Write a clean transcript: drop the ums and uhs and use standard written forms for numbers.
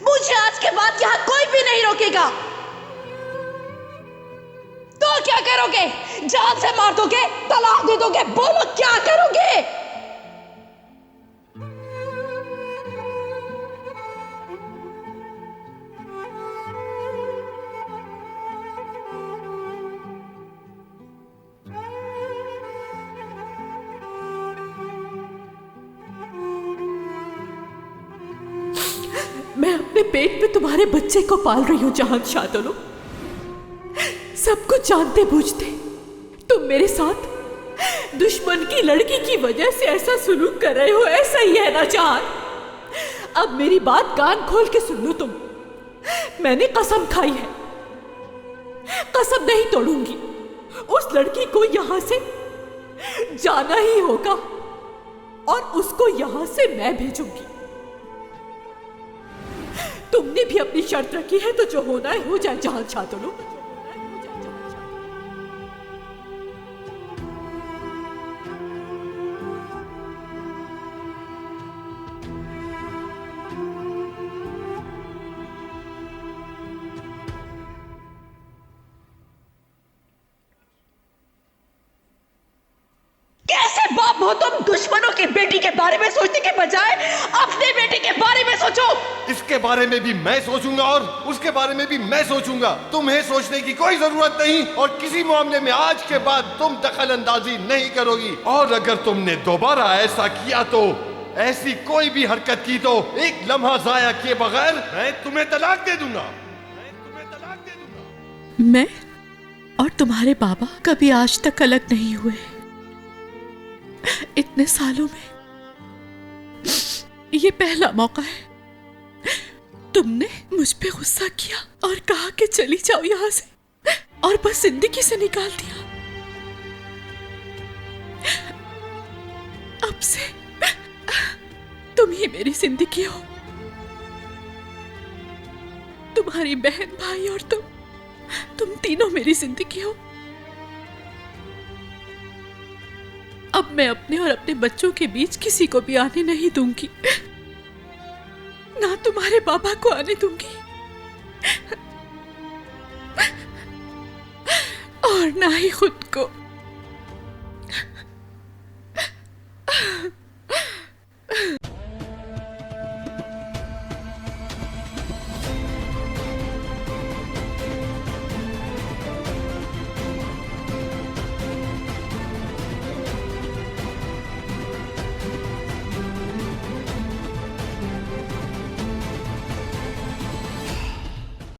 मुझे आज के बाद यहाँ कोई भी नहीं रोकेगा। तो क्या करोगे? जान से मार दोगे, तलाक दे दोगे? बोलो क्या करोगे? मैं अपने पेट में तुम्हारे बच्चे को पाल रही हूं जहां शादुलो। सब कुछ जानते बूझते तुम मेरे साथ दुश्मन की लड़की की वजह से ऐसा सुलूक कर रहे हो। ऐसा ही है ना जहां? अब मेरी बात कान खोल के सुन लो तुम। मैंने कसम खाई है, कसम नहीं तोड़ूंगी। उस लड़की को यहां से जाना ही होगा और उसको यहां से मैं भेजूंगी। तुमने भी अपनी शर्त रखी है तो जो होना है हो जाए जहां शादुलो। कैसे बाप हो तुम? दुश्मनों की बेटी के बारे में सोचने के बजाय अपने बेटे के बारे में सोचो। इसके बारे में भी मैं सोचूंगा और उसके बारे में भी मैं सोचूंगा। तुम्हें सोचने की कोई जरूरत नहीं और किसी मामले में आज के बाद तुम दखल अंदाजी नहीं करोगी। और अगर तुमने दोबारा ऐसा किया तो, ऐसी कोई भी हरकत की तो एक लम्हा जाया किए बगैर मैं तुम्हें तलाक दे दूंगा। मैं और तुम्हारे बाबा कभी आज तक अलग नहीं हुए। इतने सालों में ये पहला मौका है। तुमने मुझ पे गुस्सा किया और कहा कि चली जाओ यहां से और बस जिंदगी से निकाल दिया। अब से तुम ही मेरी जिंदगी हो। तुम्हारी बहन, भाई और तुम तीनों मेरी जिंदगी हो। अब मैं अपने और अपने बच्चों के बीच किसी को भी आने नहीं दूंगी, ना तुम्हारे बाबा को आने दूंगी और ना ही खुद को।